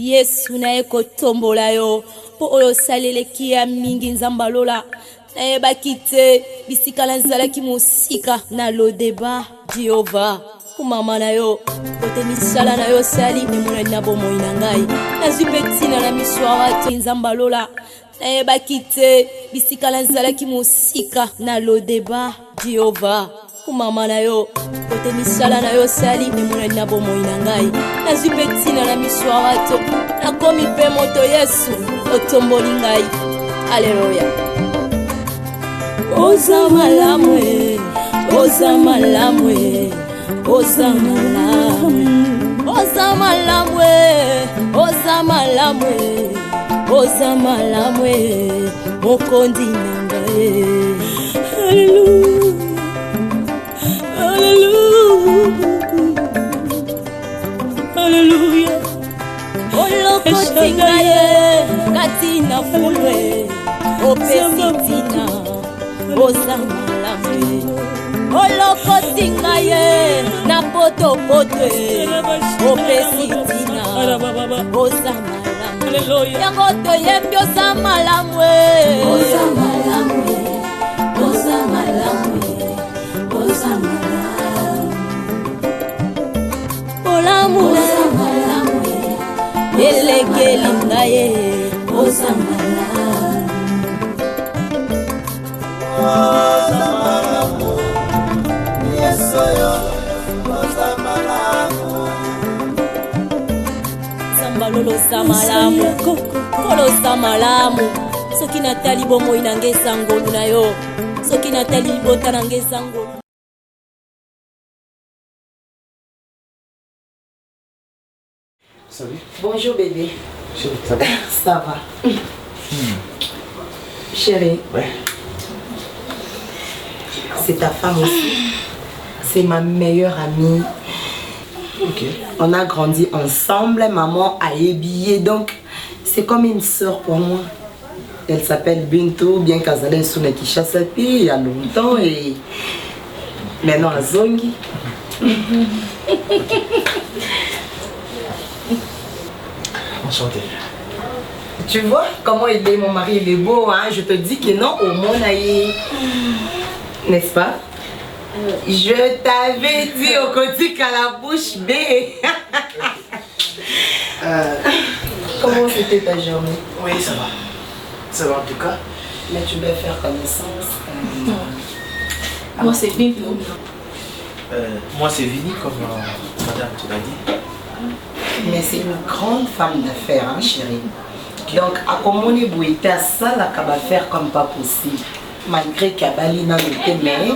Yesu na eko tombola yo po oyo saleleki ya mingi nzambalola na bakite bisika la nzalaki musika na lodeba Jehova kumama na yo kote misala na yo sali ne mona na bomoi na ngai na zupetina na miswara ti nzambalola na bakite bisika la nzalaki musika na lodeba Jehova kumama na yo kote misala na yo sali ne mona na bomoi na ngai na zupetina na miswara to na komi pe moto Yesu otomboli ngai haleluya. Oza malamwe, oza malamwe, oza malamwe, oza malamwe, oza malamwe, oza malamwe, mokondi nangae. Hallelujah, hallelujah, hallelujah. Olokoti ngaye, katina fulwe, opesitina. Oza malamwe olokoti ngaye na poto potwe opesitina oza malamwe yango toyembi oza malamwe oza malamwe oza malamwe oza malamwe oza malamwe elekeli ngaye oza malamwe. Sambalolo samalamu kolo samalamu soki natali bomoi nange sangolu na yo soki natali libota nange sangolu. Salut. Bonjour bébé. Chérie, ça va? Ça va. Chérie. Ouais. C'est ta femme aussi. C'est ma meilleure amie. Ok. On a grandi ensemble. Maman a habillé. Donc, c'est comme une soeur pour moi. Elle s'appelle Bintou, bien qu'elle est sous Kinshasa il y a longtemps. Et maintenant, à Zongi. Enchanté. Tu vois comment il est, mon mari, il est beau, hein? Je te dis que non, au monde, n'est-ce pas? Je t'avais dit au côté qu'à la bouche B. Comment c'était ta journée? Oui, ça va. Ça va en tout cas. Mais tu dois faire connaissance. Moi c'est Bintou. Moi c'est Vini, comme madame te l'a dit. Mais c'est une grande femme d'affaires, hein, chérie. Donc, à comment on est bouillé à ça, la va faire comme pas possible. Malgré qu'Abali n'a été, mais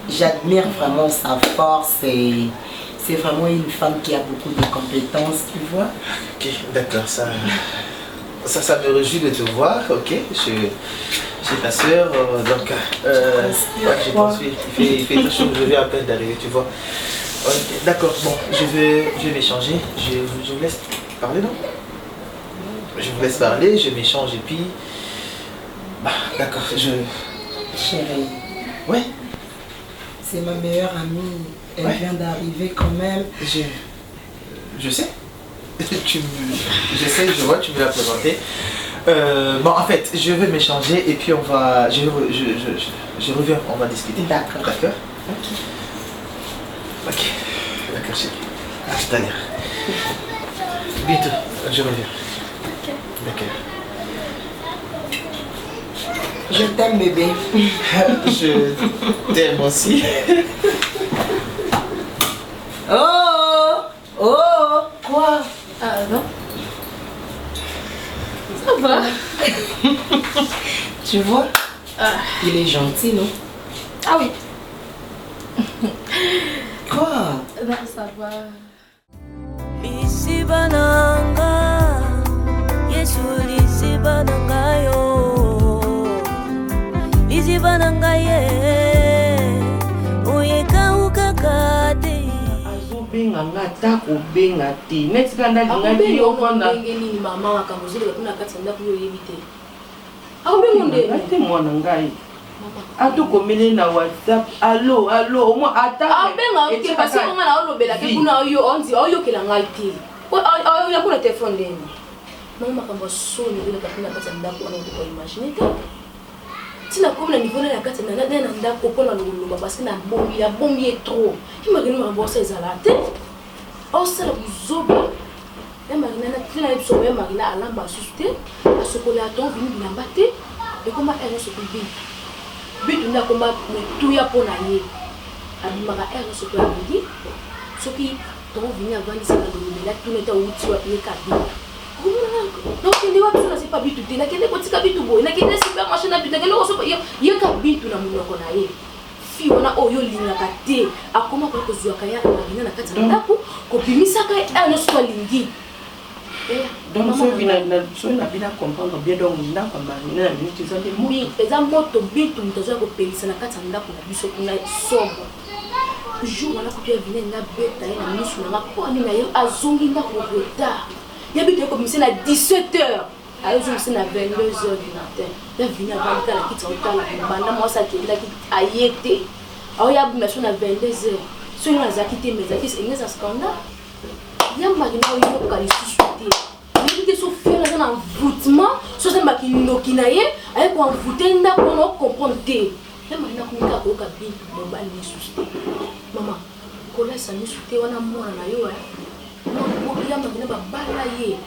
j'admire vraiment sa force et c'est vraiment une femme qui a beaucoup de compétences, tu vois. Ok, d'accord, ça me réjouit de te voir, ok. J'ai ta soeur, donc ouais, je pense qu'il fait très chaud, je viens à peine d'arriver, tu vois. Okay, d'accord, bon, je vais m'échanger, je vous laisse parler, non? Je vous laisse parler, je m'échange et puis... Bah, d'accord, Chérie. Ouais. C'est ma meilleure amie, elle ouais. Vient d'arriver quand même. Je sais. Je sais, je vois, tu me l'as présenté. Bon, en fait, je vais m'échanger et puis on va... Je reviens, on va discuter. D'accord. D'accord. Ok. Ok. D'accord, chérie. C'est-à-dire. Bientôt, je reviens. Ok. D'accord. Je t'aime bébé. Je t'aime aussi. Oh! Oh! Quoi? Ah non. Ça va. Tu vois? Il est gentil, non? Ah oui. Quoi? Non, ça va. Lisibananga, Yesu lisibananga yo, lisibananga ye, oyeka ukakate. Azobenga ngata kobenga te, neti kanda linga yo kwana. Ngeni mama wakamuzuri kuna kati ndaku yo yebite. Abenga nde. Ate mwana ngai. Ato komele na WhatsApp, allo, moi attends. Abenga parce que on a olobela ke kuna yo onzi oyokela ngai te. Ya kuna téléphone ndeni. Maman makambo soni de la kapina kati ndako on ko imaginer te. Tina comme na niveau na kati na ndako pona loloba parce que na bombi est trop. Imagine makambo ça ezala te. O ça la buzoba. Ya marina na tina ebiso ya marina alamba susute, a sokola ton vini bilamba te. Et comment elle se peut bien. But na komba tout ya pona ye. Abimaka elle se peut bien. Ce qui ton vini avant de ça de la tout était outil wa pied kabine. Donc il n'y a pas de pas bitu, il n'y a pas de bitu boy, il n'y a pas de supermarché na bitu, il n'y a pas de bitu na munoko na ye. Fi wana oyo linga kate, akoma kwa kozwa kaya na na kati na ko kopimisa ka eno so lingi. Donc so na bina comprendre bien donc ndako marina na minute za de oui, eza moto bitu mutazo ko pelisa na kati na ndako na biso kuna sobo. Jour wana ko vient na beta na misu na ko ani na ye azongi ndako retard. Il y a bien comme c'est à 17h. Alors je suis à 22h du matin. Il y a venu à 24h qui sont là. Moi ça qui est là qui a été. Alors il y a bien à 22h. Ceux qui ont quitté mes amis, c'est un scandale. Il y a marina où il faut aller susciter. Il y a des souffrances dans l'envoûtement. Soit c'est qui n'okinaye, avec un envoûté n'a pas comprendre. Il y a marina où il y a au cabine pour me balayer susciter. Maman, quand ça nous susciter, on a moins na yo. Donc il y a maintenant balayer.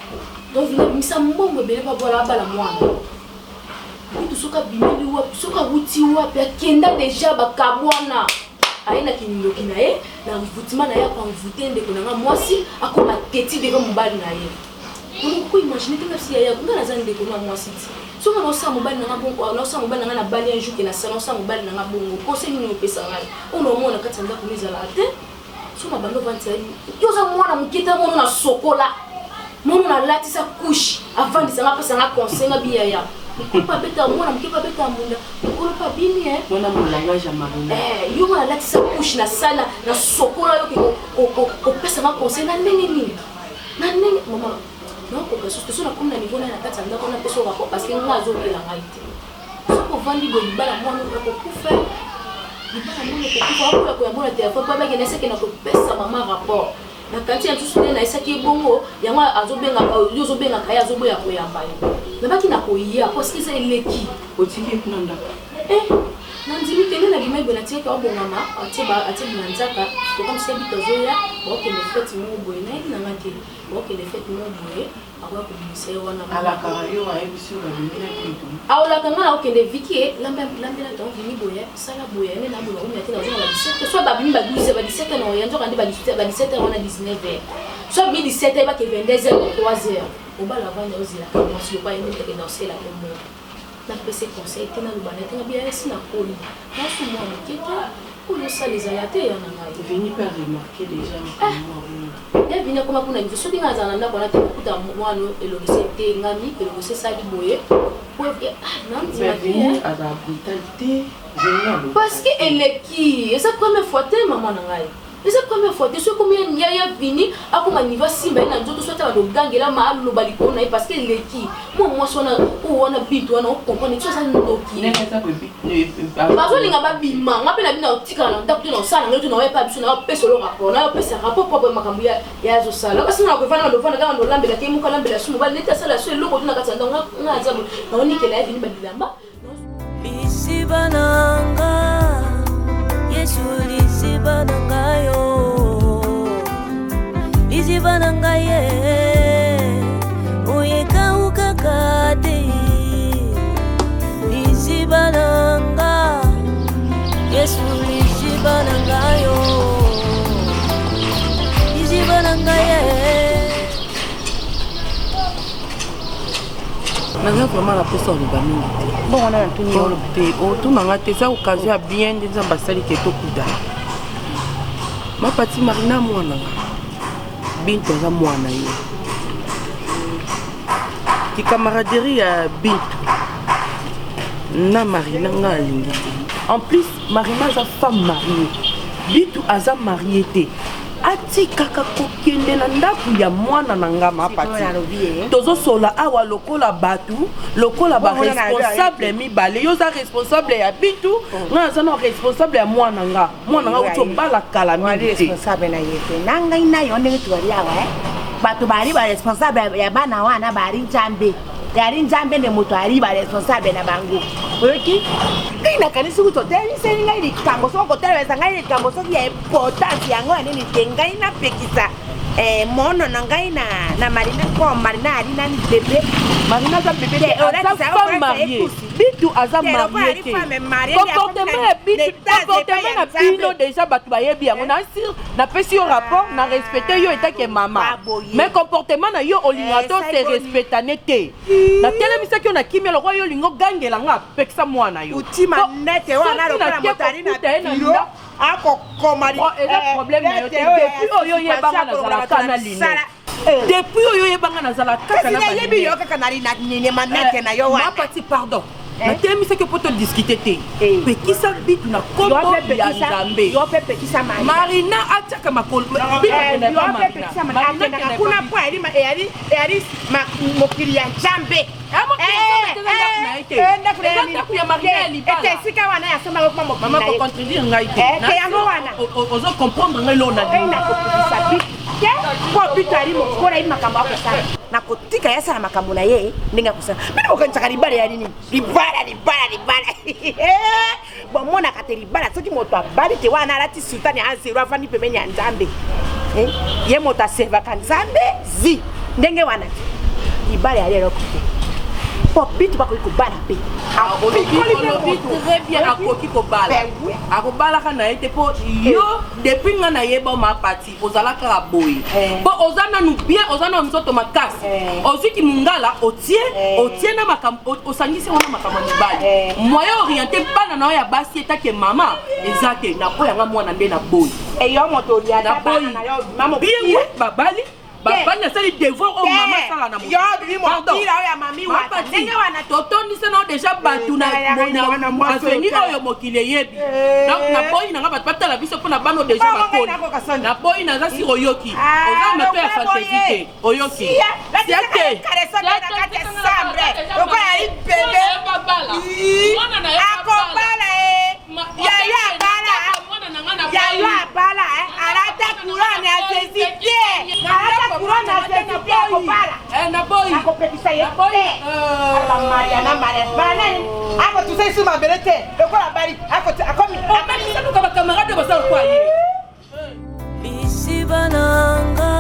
Donc il y a mis ça mbongo bele pas voilà bala mwana. Tout ce qu'a bimeli wa, ce qu'a wuti wa, puis kenda déjà ba kabwana. Aina kinyo kinae na mvutima na ya kwa mvutende kuna moi si akoma teti de comme mbali na ye. Donc ko imaginer que si ya kuna za ndeko na moi si. So na osa mbali na bongo, na osa mbali na bali un jour que na salon sa mbali na bongo. Conseil ni pesa ngai. On au moins na katanda kumiza la tête. Soma bando vanteli yoza mwana mukita mono na sokola mono na latisa couche avant de sanga pesa nga conseil nga biya ya pas beta mwana mukipa beta munda ko pa bini mwana mulanga ja marina yo mwana latisa couche na sala na sokola yo ko pesa nga conseil na ndenge nini na ndenge mama non ko parce que so na comme na niveau na kata ndako na pesa ko parce que nga zo kila ngaite so ko vandi bo bala mwana ko kufa. Il y a des gens qui ont des téléphones, qui ont maman rapport. La quantité de tout ce qui est bon, il y a un zombie qui a zombie à Koyamba. Mais pas qui n'a pas eu, parce que c'est l'équipe. Otiki Nanda. Nanzimi tene na limai bonatie ka obongama atiba nanzaka comme c'est bitozoya ok les fêtes mo boye na ina ngati ok les fêtes mo boye akwa ko bise wana ala karayo wa ebisu ba bimina kitu aola kanga ok les viki lambela donc vini boye sala boye ne na boye on yatela ozala 17 soit ba bimi ba 12 ba 17 na oyanzo kandi ba 17 wana 19h soit mi 17h ba ke 22h 3h on ba la vendre ozila ka moi si pas aimer que danser la comme na pese conseil tena lubana tena bien si na koli na su moi moketa pour ça les alaté ya na ngai vini pas remarquer déjà moi ya vini comme kuna ngi so dinga za na kona te kuta mwana elongise te ngami elongise sa di boye pour non c'est vini à la brutalité génial parce que elle est qui et ça première fois te maman na ngai. Et c'est la première fois, tu sais combien il y a vini, à comment il va si bien, nous tous souhaitons le gang et la mal le baliko, parce que les qui, moi, on a bit, on a compris, tu sais, ça nous qui. Parce que les gars, bima, on appelle la bina au tika, on tape dans ça, on n'a pas besoin de payer sur le rapport, on a payé un rapport pour Macambia et à Zosala. Parce qu'on a besoin de voir dans l'ambe la Kémou, l'ambe la Soumba, n'était ça la seule logo de la Cassandra, on a dit, on dit qu'elle a venu Badilamba. Ici bananga, Yesu ici bananga yo, ici bananga ye, oyeka ukakate, ici bananga, Yesu ici bananga yo, ici bananga ye. Nanga vraiment la poste de bamini. Bon on a tout ni tout nanga te ça occasion bien des ambassades qui to kuda. Ma partie Marina mwana. Bintu za mwana ye. Ki camaraderie ya Bintu. Na Marina nga lingi. En plus Marina sa femme mariée. Bintu aza mariée te. Ati kaka kokende na ndaku ya mwana nanga mapati tozo sola awa lokola batu lokola ba responsable mibale yo za responsable ya Bintu nga za no responsable ya mwana nga uto bala kala mibite responsable na yete nanga ina yo ndenge tuwali awa bato bari ba responsable ya bana wana bari njambe yari njambe ne moto ari ba responsable na bango oyoki ngai nakanisi kutoteli seli ngai likambo soko koteleza ngai likambo soki ya importance yango anini te ngai napekisa mono na ngai na Marina ko Marina ali nani bébé Marina za bébé aza femme mariée bitu aza mariée comportement ya bino déjà batu bayebi yango na sur na pesi yo rapport na respecter yo etake mama mais comportement na yo olingato se respectane te na telemisa ki na kimia lokwa yo lingo gangela nga pekisa mwana yo utima nete wana lokala motari na biro ako komari problème na yo te depuis oyo yebanga na zalaka na lino depuis oyo yebanga na zalaka na yebi yo kaka na lina nini manete na yo wana mapati pardon na telemisa ki poto discuter te pekisa bitu na kombo ya Nzambe yo pe pekisa Marina ataka makolo bitu na Marina kuna po eri mokili ya Nzambe esika wana yasomaka kuma mokili mama ko contredire ngai te yango wana ozo comprendre ngai lo na nakokokisa bitu te po bitu ali mokola yi makambo akosala nakotika yasala makambo na ye ndenge akosala mbino mokanisaka libala ya nini libala bomonaka te libala soki moto abali te wana alati sultani azero afandi pembeni ya Nzambe ye moto aservaka Nzambe zi ndenge wana libala ya lelo kote po bitu bakoki kobala mpe très bien akoki kobala akobalaka na ye te mpo yo depuis nga nayeba mapati ozalaka kaka boye mpo oza nanu bien oza na nzoto makasi ozwiki mongala otie na makambo osangisi yango na makambo ya mibali moyen orienté bana na yo ya basi etake mama eza te na oyo yanga mwana nde na boye eyo moto oliaka bana na yo mama bien babali babanya sali devoir o mama sala na mo yo bi mo kila ya mami wa ndenge wana totondisa na déjà batu na avenir oyo mokili yebi donc na boyi na ngaba patala biso pona bano déjà bakoni na boyi na zasi oyoki oza meto ya fantasy oyoki siate sambre oko ya bébé akobala ya bala alata kurani asesite alata kurani asesite akobala na boyi akopekisa ye ala Mariana bana ako tusai suma belete lokola bali akomi abali saluka ba camarade basala kwa ye lisibananga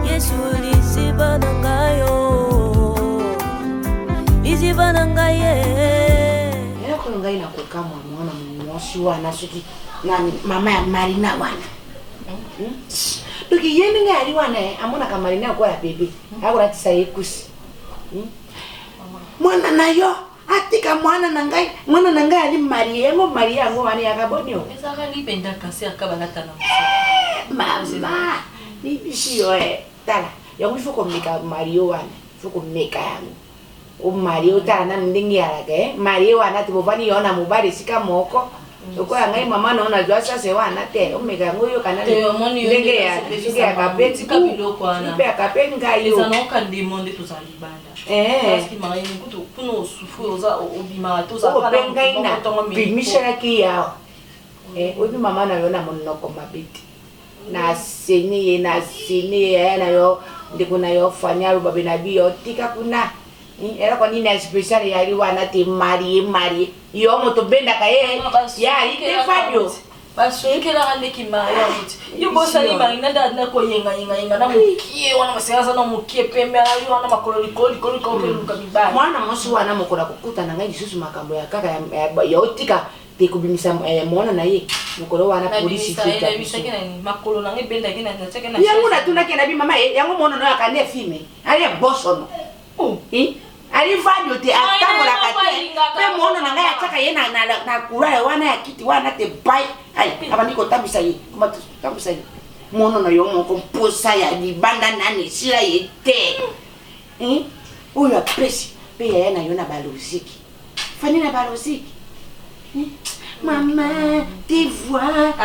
Yesu lisibananga yo lisibananga ye yako ngai na kukamwa mwana mmoshi wana soki nani mama ya Marina wana doki yeni ngari wana amona ka Marina kwa ya bebe akora tisa yekusi mwana nayo atika mwana nangai ali Maria ngo Maria ngo wani yakabonyo ezaka lipenda kasi akabalata na mama ni bishio tala yango ifo komeka Mario wana ifo komeka yango o Mario tana ndingi yarake Mario wana tibovani yona mubari sika moko okoya ngai mama naona jwa sasa wana te omeka ngoyo kana ndenge ya kapeti kabiloko ana pe kapeti ngai yo ezana okandimande tozalibanda parce que marie kuto kuno souffrir oza obima toza kana ngaina bimishara ki ya obi mama na yona monoko mabiti na seni na yo ndikuna yo fanya babe na bio tika kuna era kwa nini special yali wana te Marie yo moto benda ka ye ya ite fadio basukela ande ki Marie muti yo bosali Marina na ko yenga na mukie wana masasa na mukie pembe ala yo wana makolo luka bibaya mwana mosi wana mokola kukuta na ngai susu makambo ya kaka ya otika te kubimisa mwana na ye mokolo wana polisi fita makolo na ngai benda kina na cheke na yango na tuna kena bi mama yango mwana no akane filme ali bosono ali fadio te atamola kate pe mwana na ngai ataka ye na kura wana ya kiti wana te bai ai abandi ko tambisa ye kuma tambisa ye mwana na yo moko posa ya libanda nani sira ye te oyo presi pe ya na yo na baloziki fani na baloziki maman tu vois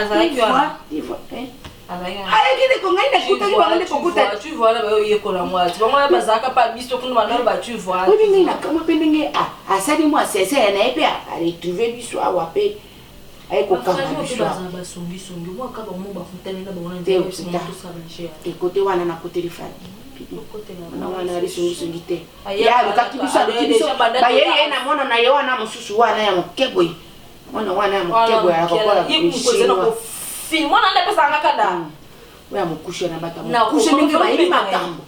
Aye kile kongai na kuta ki bangale kokuta tu vois là ba yo yekola mwati bangala bazaka pa biso kuno bana ba tu vois obi ngi na kama pendenge asali mo asese na epe a retrouver biso awa pe ekote wana na kote lifani wana lisungisungi te ya lukaki biso bayeye na mwana na ye wana mosusu wana ya mokeboyi wana ya mokeboyi akokola oya mokushi na bato mokushi ndenge bayebi makambo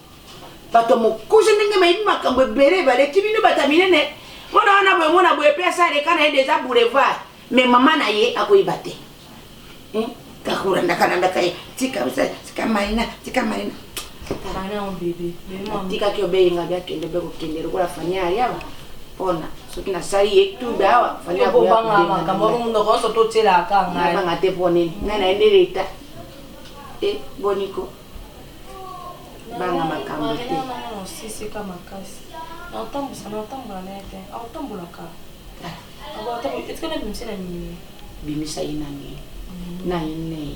bato mokushi ndenge bayebi makambo ebele baleki bino bato minene mwana wana boye mwana boye pe asaleka na ye deja boulevard mais mama na ye akoyeba te kakurandaka ye tika marina tikaki obeyenga byakende bekokende lokola fani ali awa mpona soki nasali ye tube awa faniabanga te mpo nini ngai nayende leta boniko banga makambo te bimisa ye nani naine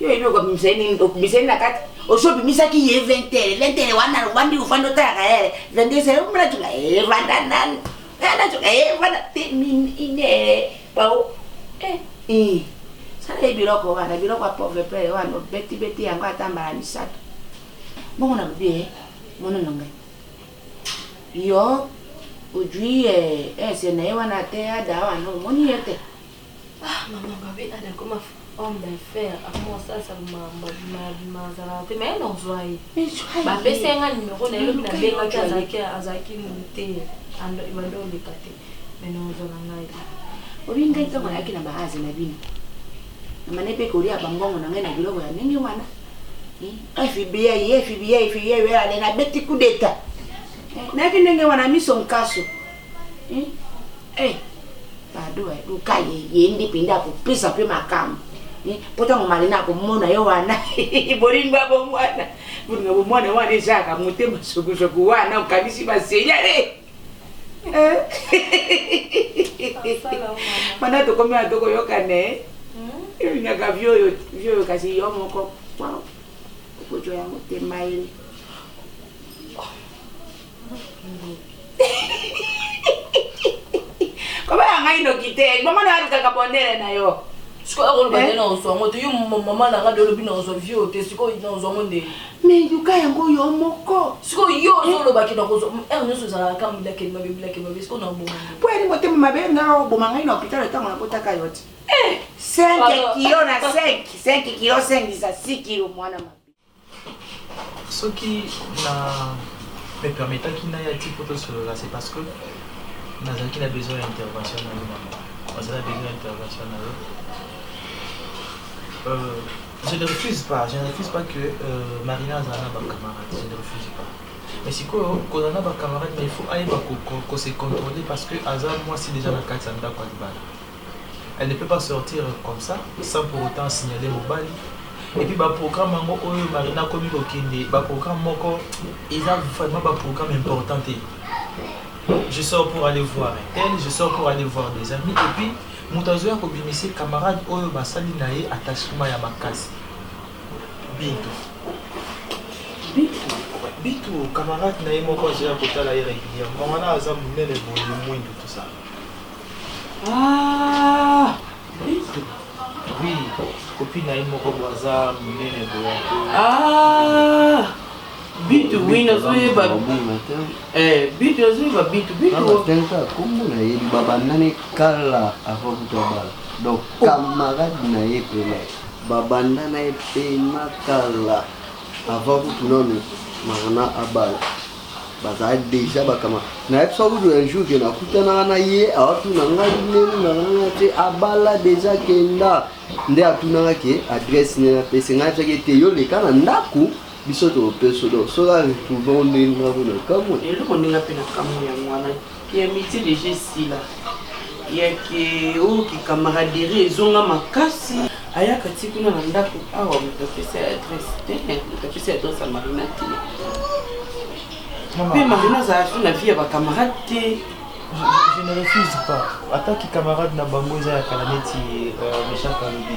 yo yebi okobimisa ye nini okobimisa ye na kati oso obimisaki ye 20 wana wandi ufanda otayaka yere 20 mnatuka vanda nani natuka vanda te ine bao sala ye biloko wana biloko ya pauvre pere wana obeti yango atambala misato bongo na bobi mono na ngai yo ojui ese na ye wana te ada wana omoni ye te maman babe ada koma homme d'affaires akomo salisa mazala te mais nozwa ye bapesenga nimero na ye lobi nabengaki azalaki te bando oleka te mais nozwa na ngai obi ngai ntango nayaki na baazi na bino namane mpe kolia bambongo na ngai na biloko ya ndenge wana FBI ale nabeti coup d'etat nayaki ndenge wana miso nkaso bado luka ye ndi mpe nde akopesa mpe makambo mpo ntango malina akomona yo wana bolinga bomwana bolinga bomwana wana ezaka motema sokosoko wana okanisi basenyale wana tokomi na tokoyokane elinaka vioyo kasi yo moko okojo ya motema ele koma ya ngai noki te mama na alukaka bondele na yo sikoyo akoloba nde na ozwa ngo te yo mama na nga de olobi na ozwa vio te sikoyo na ozwa ngo nde mais luka yango yo moko sikoyo yo ozolobaki na kozwa ere nyonso ezalaka bilakeli mabe sikoyo na oboma po eri motema mabe nga oboma ngai na hôpital ntango nakotaka yo te 5 kilo na 5 kilo 5 za 6 kilo mwana mabe soki na me permetaki na ya ti poto solola c'est parce que nazalaki na besoin d'intervention na yo mama ozala besoin d'intervention na yo je ne refuse pas que Marina azala na bacamarade, je ne refuse pas. Mais si quoi, qu'on a ba camarade, mais il faut aller qu'on se contrôler parce que Azam, moi, c'est déjà la carte Sanda Kwadibala. Elle ne peut pas sortir comme ça sans pour autant signaler mon bali. Et puis, le programme Marina comme il programme ils ont vraiment un programme important. Je sors pour aller voir un tel, je sors pour aller voir des amis. Et puis, Moutazoua a combiné camarades Oyo Basali Nae attachement à ma casse. Bitu, camarade Nae Moko j'ai un côté là régulièrement. Maman a Azam Mouné les moins de tout ça. Ah, Bitu. Oui, copine Nae Moko Azam Mouné les moins. Ah, Bitu, oui, nous sommes pas. Bitu, nous sommes pas Bitu. Comment on a eu Babandane Kala avant de bal. Donc, camarade n'a eu pele. Babandana et Pema Kala avant de nous Marana Abal. Baza déjà bakama. Na epso vous un jour que na kutana na ye awatu na ngani na te abala déjà kenda. Nde atuna ke adresse na pese nga ke te yo le kana ndaku. Biso to peso do so la retrouvons ni na bona kamo et le monde n'a pas na kamo ya mwana qui est métier de gestion là il y a qui o qui camaraderie zonga makasi aya kati kuna na ndako awa mtapesa adresse à Marina ti mais Marina ça a vie ya ba camarade je ne refuse pas. Attends qui camarade na bango za ya kalaneti Michel Kaloubi.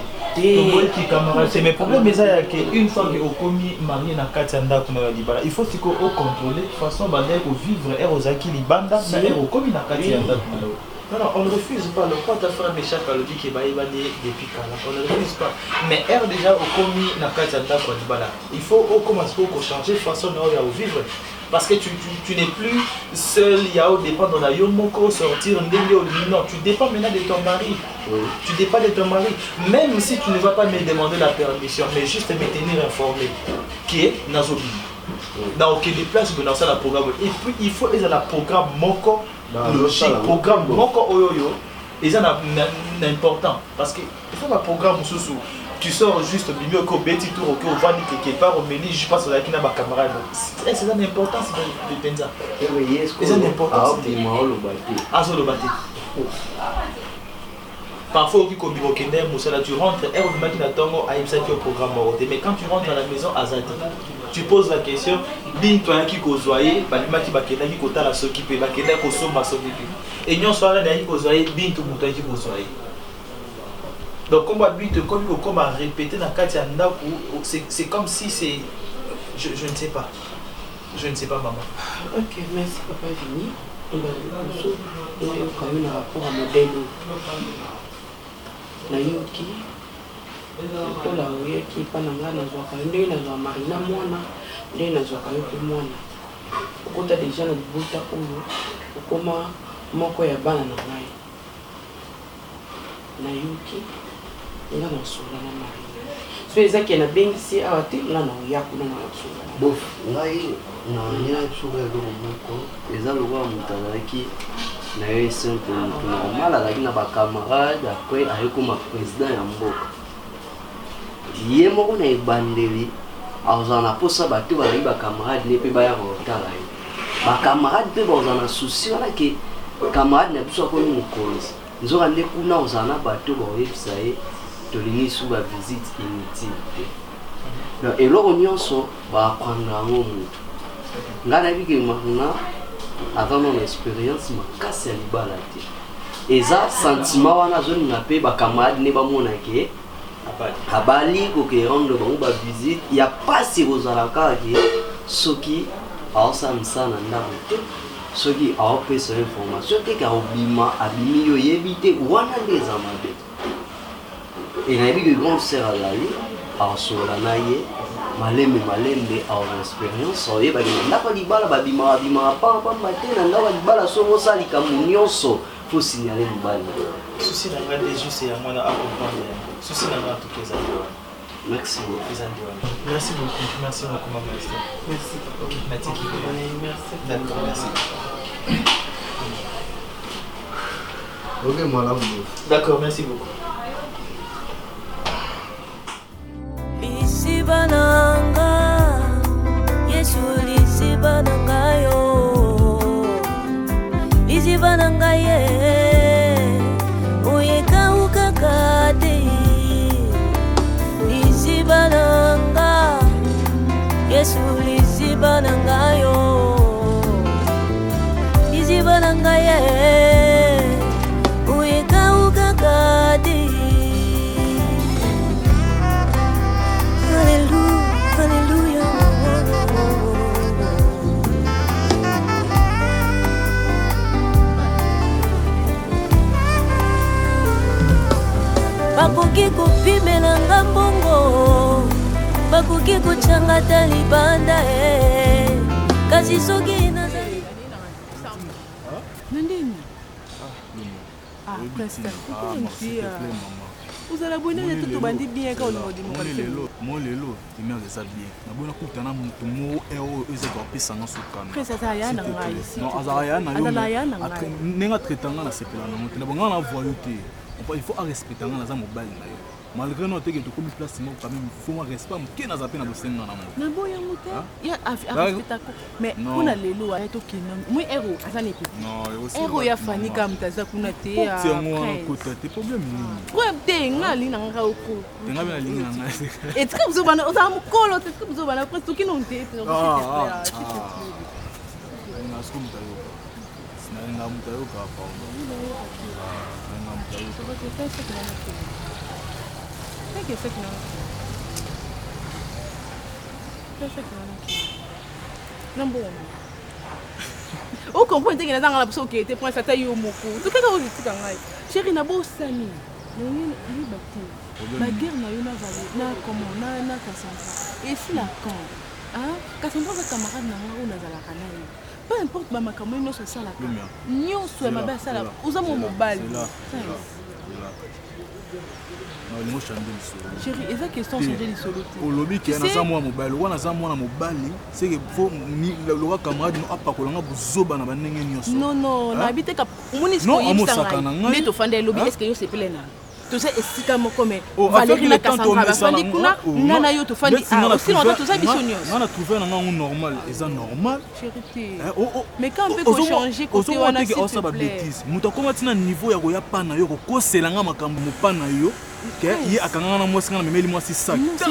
Qui camarade c'est mes problèmes mais ça que une fois que au commis marié na katanda kuna libala il faut que au contrôler de façon bande ko vivre et aux acquis libanda na au commis na katanda kuna Non, on ne refuse pas. Le quoi ta frère Méchak a dit qu'il va y aller depuis Kala. On ne refuse pas. Mais elle déjà au commis n'a pas été il faut commencer à changer de façon de vivre. Parce que tu n'es plus seul, il y a au dépend dans la yomoko sortir, non, tu dépends maintenant de ton mari. Tu dépends de ton mari. Même si tu ne vas pas me demander la permission, mais juste me tenir informé qui est Nazobi. Dans aucune place dans ça la programme. Et puis il faut être dans le programme moko logique, programme moko oyoyo. Et ça c'est important parce que il faut un programme sous tu sors juste bimé au beti tour au vani quelque part au menu je passe avec ma camarade. C'est ça l'importance de penza. C'est ça l'importance. Parfois, tu rentres, au programme, mais quand tu rentres à la maison, tu poses la question, bin toi qui kozoye, balimaki bakenda qui kota la soki pe bakenda ko somba soki. Et nyon soara na ko zoye bin tout muto qui kozoye. Donc comme comme à répéter dans Katia Ndaku, c'est comme si c'est je ne sais pas. Je ne sais pas maman. OK, merci papa Vini. On va quand même un rapport à modèle. Na yoki kola oyeki pana nga nazwaka ndenge nazwa marina mwana ndenge nazwaka yo mpe mwana okota deja na libota oyo okoma moko ya bana na ngai na yoki nga nasola na marina so ezaki nabengisi awa te nga na oya kuna na nasola bof ngai na soka eloko moko eza lokola moto azalaki na yo simple moto normal azalaki na bacamarade après ayekoma président ya mboka ye moko na ebandeli azala na mposa bato bazali bacamarade ne mpe baya kotala ye bacamarade mpe bazala na souci wana ke camarade na biso akomi mokonzi nzoka nde kuna ozala na bato bakoyebisa ye tolingi su bavisite inutile te donc eloko nyonso baprendre yango motu ngai nayebi ke makuna avant mon expérience makasi ya libala te eza sentiment wana azolinga mpe bacamarade ne bamona ke abali koke rendre bango bavisite ya pasi kozala kaka ke soki aosalisa na ndako te soki aopesa information te ka obima abimi yo yebi te wana nde eza mabe e nayebi ke grande sœur azali aosola na ye malembe awa expérience oyebaki na ndako libala babimaka pamba te na ndako libala so mosala likambo nyonso fo signale mobali souci na ngai déjà c'est ya mwana accompagner souci na ngai tout les années. Merci beaucoup. Merci beaucoup maman Esther. merci papa Merci. d'accord merci. Ok moi là D'accord, merci beaucoup. Lisibananga Yesu lisibananga yo Lisibananga ye Oyeka ukakate Lisibananga Yesu lisibananga yo Lisibananga ye Oyeka ukakate bakoki kopimela nga mbongo bakoki kochangata libanda kasi soki nazali nandini ozala bonene te tobandi bien ka olingo molelo temere eza bien nabona kutana moto moko oyo ezaka apesanga sokana azala ya na ngai azala ya na yo ndenge atraitanga na sepela nango te na bonga na voyo te il faut arespecter nga naza mobali na yo malgré no teke tokomi place moko quand même faut moi respect moke naza mpe na bosenga na mo na boya mote ya arespecta ko mais kuna lelo aya tokenda moi ero aza ne petit ero ya fani ka mutaza kuna te ya tiango kota te problème nini problème te ngali na nga oko tenga bena lingi na nga et tu comme bana oza mukolo te comme bana presque toki non te na skum tayo na mutayo ka pa Number one. O comprendre que na ngala so que te prend ça taille au moko. Tout ka o tika ngai. Chérie na bo sani. Ni bati. La guerre na yo na vale na comment na Cassandra. Et si la quand hein Cassandra va camarade na nga o na zala kanai. Peu importe ba makambo no so sala ka. Nyonso ya mabe sala. Uza mo mobile. Non, chérie, est-ce que question changer les solo? Au lobby qui est dans moi mobile, ou dans moi mobile, c'est que faut le camarade nous a pas collant buzoba na banenge nyonso. Non non, na habite ka munisco yibsanga. Mais to fande lobby est-ce que yo c'est plein là? Tout ça est sika moko mais Valérie na Cassandra ba fandi kuna nana yo to fandi aussi longtemps tout ça bisonios. On a trouvé un normal, et ça normal. Chérie. Mais quand on peut changer côté wana c'est ça ba bêtise. Muto comment tina niveau ya koya pana yo ko selanga makambo mo pana yo. Il a quand même moi c'est même moi c'est ça. C'est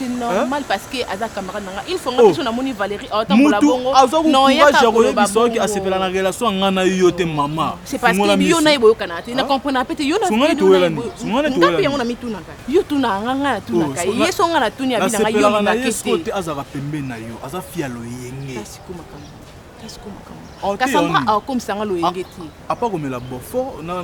normal parce que Aza camarade nanga il faut nga na moni Valérie autant pour la bongo. Non il y a pas de qui a se fait la relation ngana yo te mama. C'est parce que yo na ibo kanate na comprendre peut-être yo na yo na mituna ka. Yo tuna nganga tuna ka. Yeso ngana tunia binanga yo na kete. Aza pembe na yo. Aza fialo yenge. Qu'est-ce qu'on Cassandra a comme ça ngalo yengeti. A pas comme la bofo na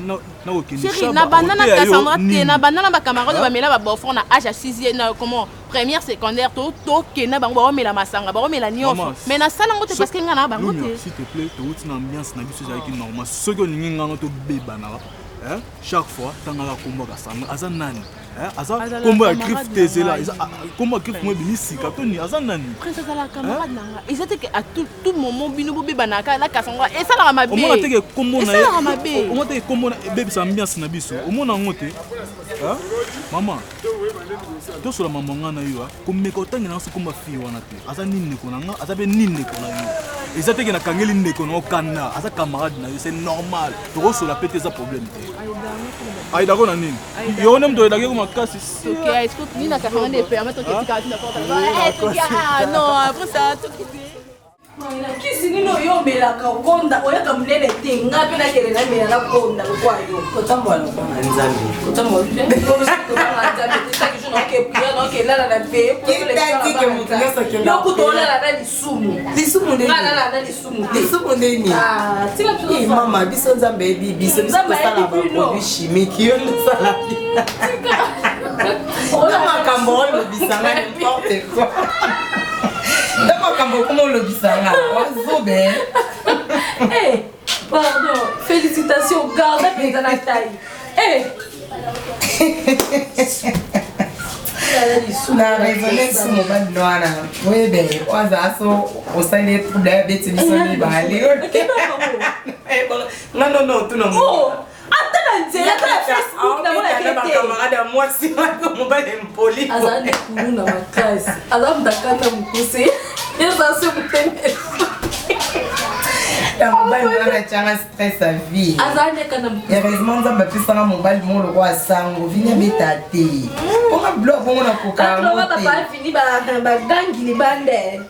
okini. Chérie na banana Cassandra te na banana ba camarade ba mela ba bofo na âge à 6e na comment première secondaire to kena bango ba mela masanga ba mela nyonso. Mais na sala ngote parce que ngana bango te. S'il te plaît, to utina ambiance na biso za ki normal. Ce que ningi nganga to beba na chaque fois tangala kombo Cassandra aza nani. Aza kombo ya griffe tezela kombo ya griffe mo binisi katoni aza nani. Princesse la camarade nanga. Ils étaient à tout moment bino beba na ka la Cassandra et ça la mabe. On m'a dit que kombo na on m'a dit que kombo na beba sa ambiance na biso. On m'a ngote. Maman. To sur la maman ngana yo ko mekotanga na so komba fi wana te. Aza nini ko nanga aza be nini ko na yo. Ils étaient que na kangeli ndeko na okanda aza camarade na yo c'est normal. To sur la pété ça problème te. Aïe d'accord na nini. Yo nem to edake ko makasi. OK, est-ce que ni na ka fanga ne permettre que tu ka na porte. Non, après ça tout quitter. Kisi nino yo melaka konda oyaka munene te ngapi na kele na mela konda kwa yo kotambo nzambi kotambo ko ko na nzambi tisa kisho na ke pia na ke lala na pe yo kutola la lisumu ndeni la lisumu ndeni tika tu mama biso nzambe biso sala ba produit chimique yo sala ona makambo lo bisanga n'importe quoi. Comment le bisanga? Pardon, félicitations, garde à la taille. La raisonnée sur mon bas de noir. Oui, ben, on s'en est tout d'ailleurs, bêtise, on y va aller. Non, tout le monde. Facebook na camarade moi si mon bas impoli. Azane kuna makasi. Azam dakana mkuse. Eza se mutende. Ta mobile na changa stress à vie. Azane kana mkuse. Heureusement ça m'a fait ça mobile mon le roi sango vinya betate. Comment blog on a koka. On va pas fini ba gangi ni bande.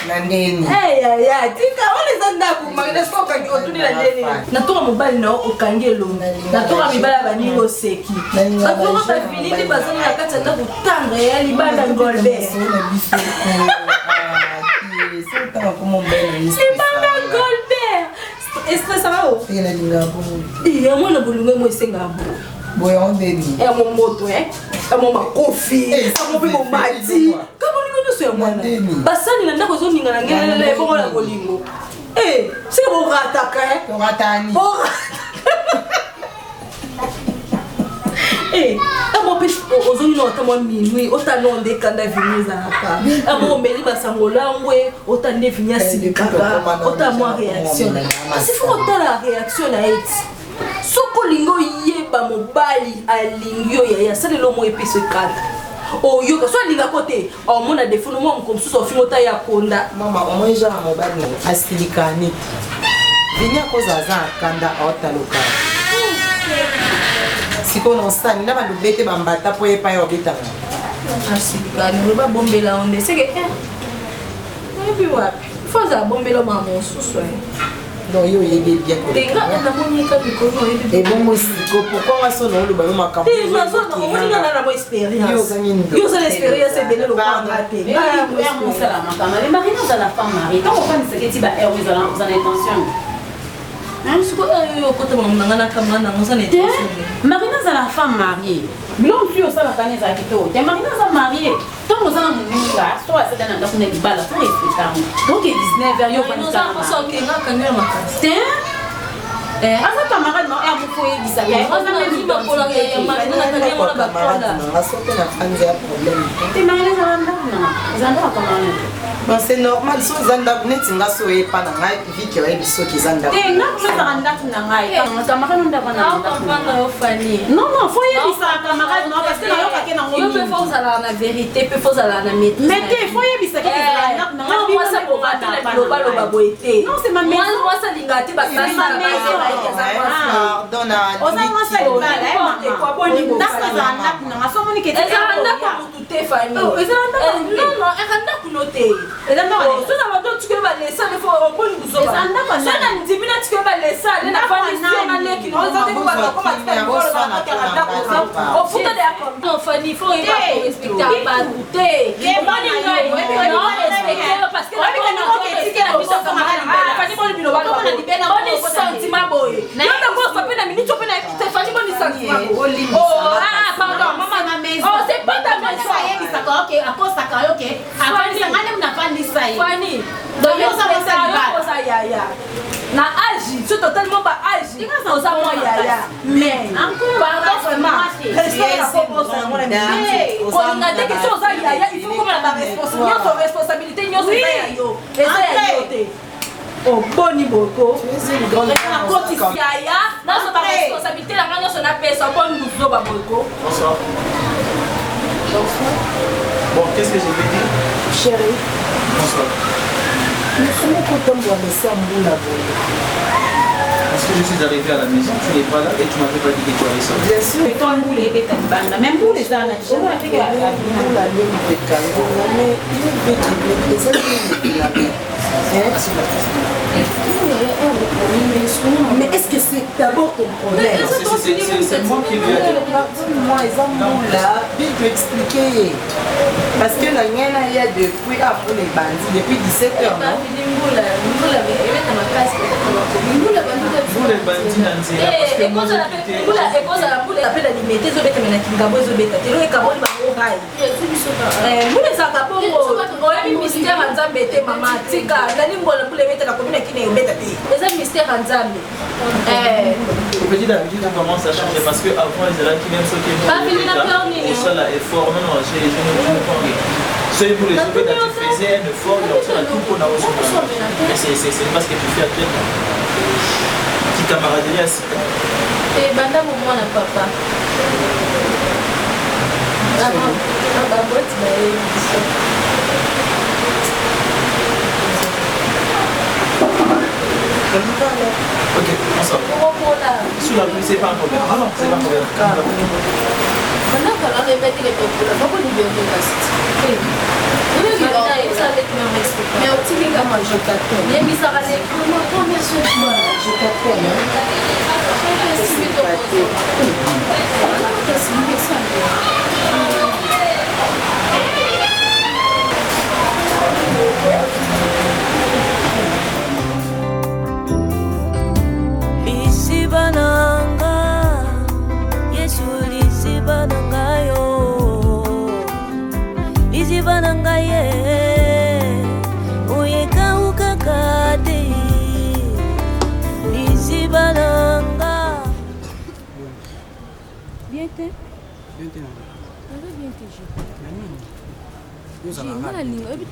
Nandeni. Tika wale zanda kumagana soka ki otuni la ndeni. Natoka mobile na okangelo. Natoka mibala bani oseki. Natoka ta fini ni bazana na kata na kutanga ya libanda ngolbe. Sota como mbele ni. Libanda ngolbe. Stress ao. Ina lingapo. Iya mwana bulungu mo sengambo. Boya ondeni. É mon moto é mon makofi. É mon mati. Basani na ndako zo ninga na ngele bongo la bolingo. C'est bon rataka ratani. Amo pe ozoni no tamo minui otano nde kanda viniza hapa. Amo meli basangolangwe otande vinya silikaka otamo réaction. C'est faut otala réaction na eti. Soko lingo yeba mobali alingyo ya sale lo mo episo kata. Oh yo ka so linga côté au mona défendre moi comme sous ofimota ya konda mama au moins ja mobali asilikani vinya ko zaza kanda otaloka siko no sani na bandu bete bambata po epa yo bitanga asilikani ba bombela onde c'est que et puis wapi faut za bombela maman sous Non, yo yebe bien ko. Et bon moi siko pourquoi on sonne on le ba ma camp. Yo expérience. Yo ça l'expérience est belle le voir raté. Mais mon salam quand les mariés dans la femme mariée. Quand on pense que tu vas errer dans l'intention. Hein, ce que yo côté mon ngana kamana ngana intention. Marina dans la femme mariée. Bilon tu ça la tane za kito. Te marina za mariée. Tant vous en munga, soit c'est dans la fenêtre qui balle, ça respectable. Donc 19h yo pas ça. Ça OK, nga kanyo makasi. Asa camarade non er beaucoup ebisa. On a même pas pour la marina na kanyo na bakola. On a sauté la fan des problèmes. Te marina za ndana. Za ndana comment? Bon, c'est normal, si vous avez un peu de temps, vous pas dans la vie qui est sur qui zanda. Eh, non, je t'en ai camarade non, non, faut y aller ça camarade non parce que là pas que non. Yo peut faut ça la vérité, peut faut ça la maîtrise. Mais tu faut y aller ça que non, moi ça pour battre la global au baboité. Non, c'est ma maison. Moi ça lingati ba ça ma maison. Pardon na. On a moi ça lingati quoi bon niveau. Ça ça non, ça moni que tu as tout est famille. Non, non, elle noter. Et là, tu vas donc tu vas laisser le faux au bon nous ça. Ça n'a dit bien tu vas laisser les na pas les gens qui nous ont au foot d'accord. Non, Fanny, faut respecter la bouteille. Parce que Fanny bon bilo balo. Bon sentiment boy. Non, non, ça peut la minute tu peux la Fanny bon sentiment. Oh, ah pardon, maman ma maison. Oh, c'est pas ta maison. OK, à cause ça OK. Fanny, ça n'a pas Fanny, donc ça yaya. Na agi, c'est totalement pas agi. On ça moi yaya. Mais pardon vraiment. Respect la proposition. Pour une question ça yaya, il faut comme la responsabilité, nous c'est yo. Et ça yaya. Oh boni boko. C'est une grande yaya. Dans sa responsabilité la main on appelle ça bon nous zo ba boko. Bonsoir. Bon, qu'est-ce que je vais dire? Chérie. Bonsoir. Nous sommes contents de laisser un bout là-bas. Parce que je suis arrivé à la maison, tu n'es pas là et tu m'avais pas dit que tu allais sortir. Bien sûr. Mais toi, vous les bêtes, même pour les gens, je vois que la ligne de Cameroun, mais il veut que les autres mais est-ce que c'est d'abord ton problème? C'est moi qui lui ai dit. Moi, ils là, il peut expliquer. Parce que la mienne, il y a depuis après les bandits, depuis 17h, non? Vous les bandits Nanzira, parce que moi petit d'habitude on commence à changer parce que avant ils étaient qui même ceux qui ont ça là effort non j'ai les ceux pour les autres tu faisais un effort donc ça tout pour la ressource mais c'est pas ce que tu fais actuellement petit camaraderie à Sika et banda moi na papa ok, on sort. Sous la pluie, c'est pas un problème. Ah non, c'est pas un problème.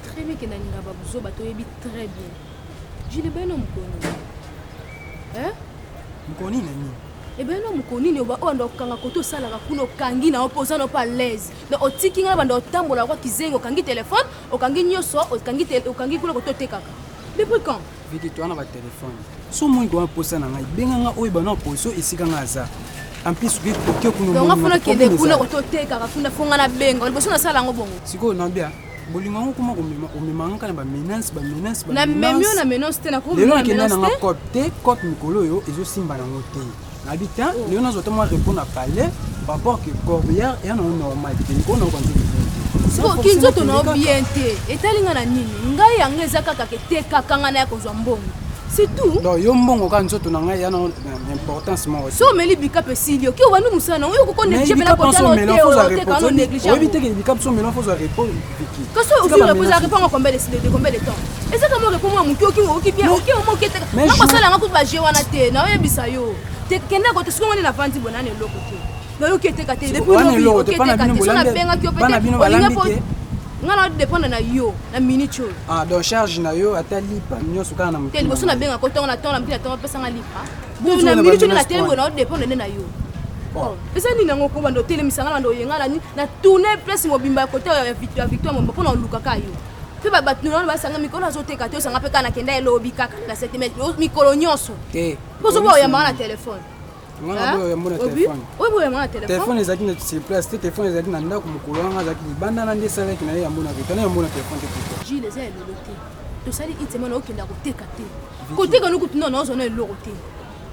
Très bien que Nalinga Babuzo bato yebi très bien. Je le ben mukoni. Hein? Mukoni nani? Et ben non mukoni ni oba ondo kanga koto sala ka kuno kangi na opposa no pas l'aise. Donc otiki nga bando tambola kwa kizengo kangi téléphone, okangi nyoso, okangi kuno koto tekaka. Depuis quand? Vite toi na ba téléphone. So moi doit poser na ngai benga nga oyi bana position esika nga za. En plus que kuno. Donc nga funa kende kuno koto tekaka funa fonga na benga. Liboso na sala ngo bongo. Siko nambia bolingo ngo kuma omemanga na menace na memio na menace te na ko lelo nakenda nanga cop te cop mikolo oyo ezosimba nango te nabi te lelo nazota mwa répondre à palais par rapport que corbière ya na normal te nikona okanzi kinzoto na bien te etalinga na nini ngai yango eza kaka ketekakanga na ya kozwa mbongo c'est tout donc yo mbongo ka nzoto na ngai ya na importance mo so meli bicap esilio ki obanu musana oyo koko néglige pena kota no te ka no néglige oyebi te ke bicap so mélange faut répondre Vicky kaso aussi répondre combien de temps eza kama répondre à muki oki bien oki mo kete na kosala nga kuba je wana te na oyebisa yo te kenda ko te siko ngone na vandi bonane loko te na yo kete ka te depuis lo kete ka te so na benga ki opete ngana dépendre na yo na minute yo donc charge na yo ata lipa nyonso kana na mutu te liboso na benga ko tonga na tonga mpina tonga pesa nga lipa na minute na tele bona dépendre na yo pesa ni nango ko bando tele misanga bando yenga na tourner place mobimba côté ya victoire momba pona luka ka yo pe ba batuna ba sanga mikolo azoteka te sanga pe kana kenda elobi kaka na 7 mètres mikolo nyonso te poso bo ya manga na téléphone ngana boyo ya mona téléphone oyi boyo ya mona téléphone ezaki na sur place te téléphone ezaki na ndako mokolo anga azaki libanda na ndesa avec na ya mona vitana ya mona téléphone te plutôt Gilles eza elolo te tosali itema na okenda koteka te koteka no kutu na ozona eloko te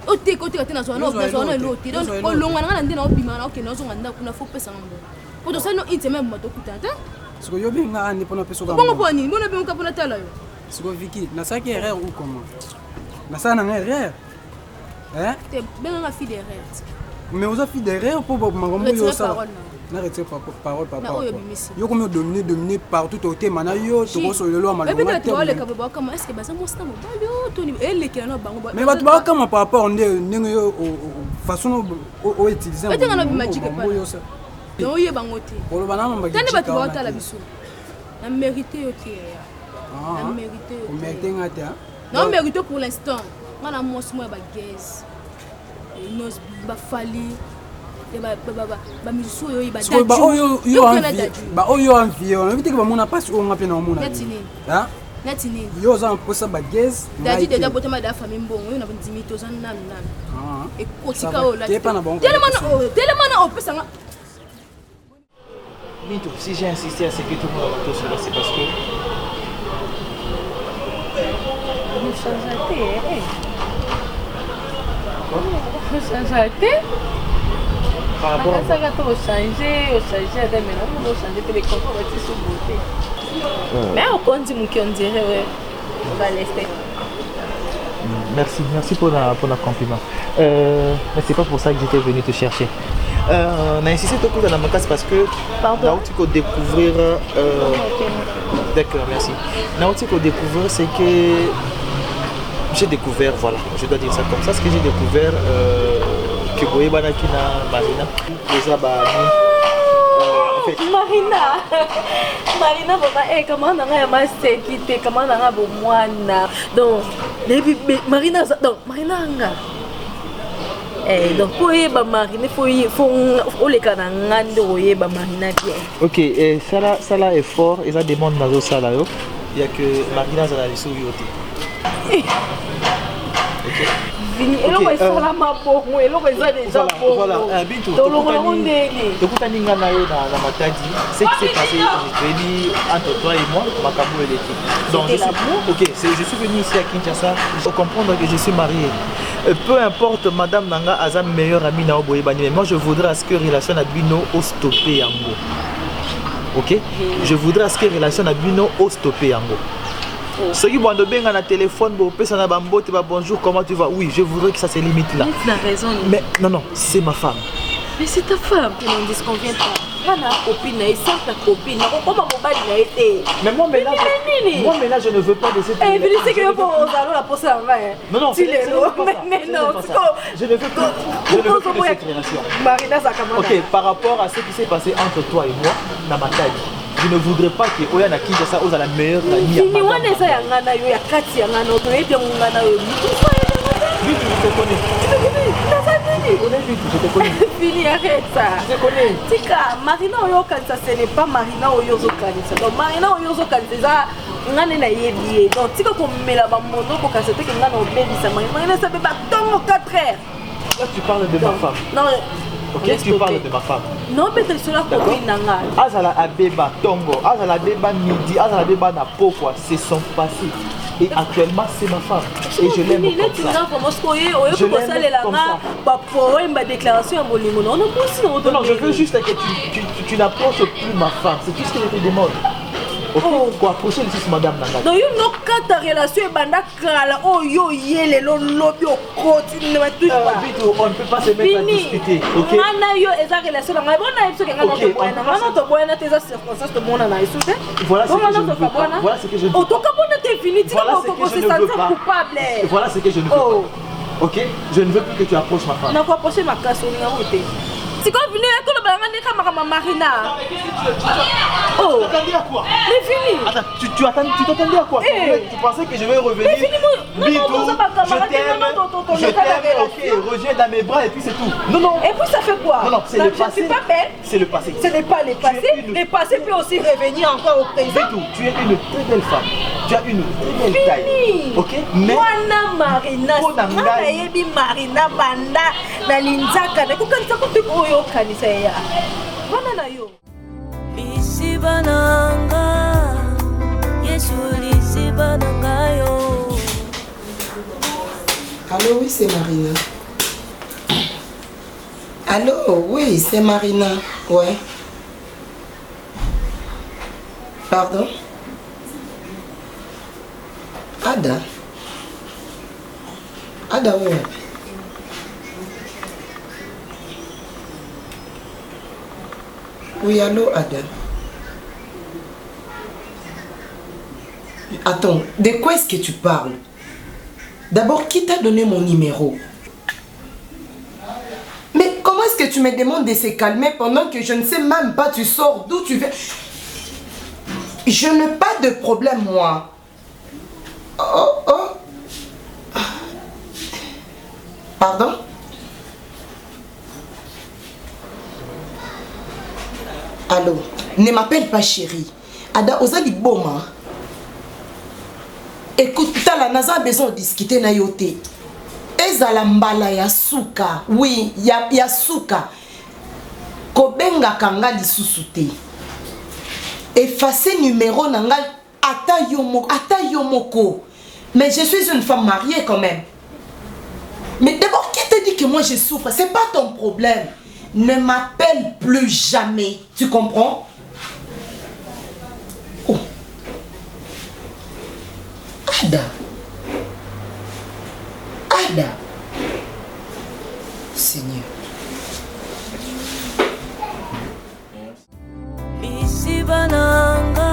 oteka te na zona eloko te donc olonga na ndena obima na okenda ozonga ndako na fo pesa ngo po tosali no itema mo tokuta te siko yo benga andi pona peso ka bongo poni bona benga pona tala yo siko Vicky na saki erreur ou comment na sa na erreur hein te benga fille d'erreur mais aux filles d'erreur pour makambo yo ça na retire parole papa yo comme dominer partout au thème na yo to ko so lelo malonga te mais peut-être ka ba kama est-ce que baza mo sta mo balio to ni elle qui na bango mais ba ba kama par rapport ndenge yo façon o utiliser peut-être na magique pas non ye bango te olo bana mo magique tani ba to la biso na mérité yo te na mérité o mérité ngata non mérité pour l'instant ngana mo mo ba gaze nos ba fali ba miso yo ba daju ba oyo envie on évite que ba mona passe o ngape na mona hein natini yo za posa ba gaze dadi de botema da famille mbongo yo na ndimi to zan nam e kotika o la tellement na opesa nga Bintou, si j'ai insisté à ce que tout le monde va cela, c'est parce que nous changeons par rapport à ça, on va changer, on va changer les contrôles, on va se beauté. Mais on dirait, on va laisser. Merci pour la compliment. Mais c'est pas pour ça que j'étais venu te chercher. On a insisté beaucoup dans ma classe parce que Nautico découvrir. D'accord, merci. Nautico découvrir, c'est que j'ai découvert, voilà, je dois dire ça comme ça, ce que j'ai découvert que Boye Banakina Marina, les Abani. Marina baba comment on a ma sécurité comment on a bomwana donc Marina donc Marina nga donc pour yeba Marina faut les kananga ndoye ba Marina bien. OK, et ça là est fort et ça demande nazo ça là yo. Il y a que Marina za la sou yote. Eloko esala mabongo eloko eza déjà bon. Voilà, Bintou. Tokutani nga na yo na Matadi, ce qui s'est passé entre toi et moi, makambo et l'équipe. Donc je suis venu ici à Kinshasa, il faut comprendre que je suis marié. Peu importe madame nanga aza meilleure amie na Boyebani, mais moi je voudrais à ce que relation na bino au stopper yango. OK? Je voudrais à ce que relation na bino au stopper yango. Ce qui vont bien à la téléphone, bonjour, comment tu vas? Oui, je voudrais que ça se limite là. Tu as raison. Mais non, c'est ma femme. Mais c'est ta femme. On ne disconvient pas. Ma copine, elle sent ta copine. Mais moi maintenant, je ne veux pas de cette. Eh, c'est que pour la poser en main. Non, mais non, je ne veux pas. Je ne veux pas de cette relation. OK, par rapport à ce qui s'est passé entre toi et moi, dans ma taille. Je ne voudrais pas que Oya na Kinshasa ose la meilleure amie à madame. Je te connais. Fini, arrête ça. Je te connais. Tika, Marina Oyokansa, ce n'est pas Marina Oyokansa. Donc Marina Oyokansa, on a yebi. Donc tika comme mela bamono pour casser que on a obéi ça. Marina ça peut pas tomber 4 heures. Là tu parles de ma femme. Non. Ok, tu parles de ma femme. Non, mais tu es sur la copine nanga. Azala Abeba Tongo, Azala Abeba Midi, Azala Abeba Napokwa, c'est son passé. Et actuellement, c'est ma femme. Et je l'aime comme ça. Je l'aime comme ça. Non, je veux juste que tu n'approches plus ma femme. C'est tout ce que je te demande. Ok, quoi approcher le 6 madame Nanga. Non, you no ta relation est banda kala. Oh yo yele lo lobby au côté ne va touche pas. On ne peut pas se mettre à discuter. Ok. Mana yo eza relation na ngai bona ebiso kenga no boyana. Mana to boyana tes circonstances to mona na isute. Voilà ce que je ne veux pas. Voilà ce que je ne veux pas. O to ka bona te fini tu voilà ce que je ne veux pas. Coupable. Voilà ce que je ne veux pas. Ok, je ne veux plus que tu approches ma femme. Na ko approcher ma casse on nga route. Si quand venu là, tout le monde est comme ma Marina. Oh, tu t'attendais à quoi? Mais fini. Attends, tu t'attendais à quoi? Tu pensais que je vais revenir? Mais fini, je t'aime, ok, reviens dans mes bras et puis c'est tout. Non, non. Et puis ça fait quoi? Non, non, c'est le passé. Je suis pas belle. C'est le passé. Ce n'est pas le passé. Le passé peut aussi revenir encore au présent. C'est tout. Tu es une très belle femme. Tu as une très belle taille. Ok? Mais. Wana Marina. Marina Banda. Nalinzaka. Yo kanisa ya bana na yo lisibananga Yesu lisibananga yo. Allô, oui, c'est Marina. Allô, oui, c'est Marina. Ouais. Pardon? Ada. Ada, oui. Oui, allô, Ada. Attends, de quoi est-ce que tu parles? D'abord, qui t'a donné mon numéro? Mais comment est-ce que tu me demandes de se calmer pendant que je ne sais même pas tu sors, d'où tu viens? Je n'ai pas de problème, moi. Oh. Pardon? Allô, ne m'appelle pas chérie. Ada, ozali boma. Écoute, tala naza besoin de discuter na yote. Ezala mbala ya suka. Oui, ya suka. Kobenga kanga lisusu te. Effacer numéro nanga ata yomoko. Mais je suis une femme mariée quand même. Mais d'abord, qui te dit que moi je souffre? C'est pas ton problème. Ne m'appelle plus jamais. Tu comprends? Oh. Ada. Ada. Seigneur. Lisibananga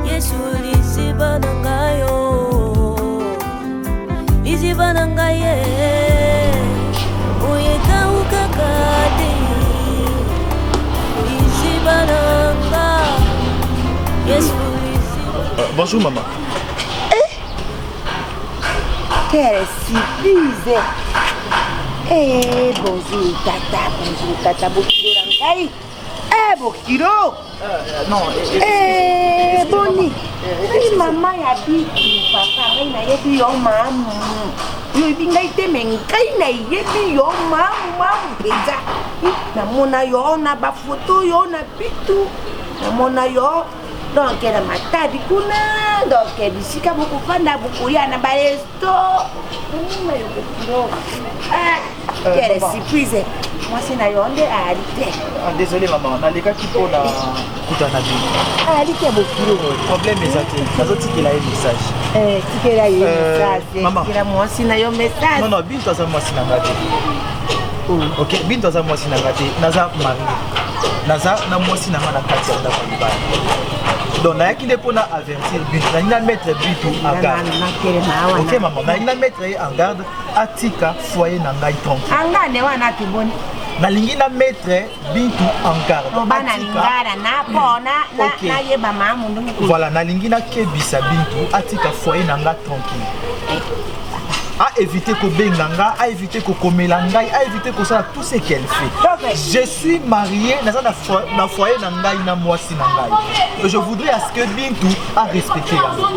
Yesu lisibananga yo. Lisibananga ye. Bonjour maman. Quelle surprise. Bonjour tata, Bokiro Rangai. Bokiro. Non. Boni. Maman habite papa na yebi yo mamu. Yo bingai te mengai na yebi yo mamu peza. Namona yo na ba photo yo na pitu. Namona yo donc elle m'a dit kuna donc bisika beaucoup fanda beaucoup ya na baresto. Quelle surprise. Moi c'est na yonde arité. Désolé maman, na leka ki pona kutana bi. Arité beaucoup. Problème ezati. Nazoti ki la message. Qui est là message. Maman. Qui la moi si na yo message. Non, bintu za moi si na ngati. Ok, bintu za moi si na ngati. Naza mari. Naza na moi si na ngana kati ya ndako libala. Donc, il est pour avertir, il a mettre Bintu en garde. Ok, maman, il a mettre en garde Atika foyer Nangai tranquille. Il a mettre Bintu en garde. Voilà, il a kebisa Bintu Atika foyer Nangai tranquille. À éviter que Benganga, à éviter que Komelanga, à éviter que ça tout ce qu'elle fait. Je suis mariée dans le foyer Nangai na moi si Nangai. Je voudrais à ce que Bintu a respecté la loi.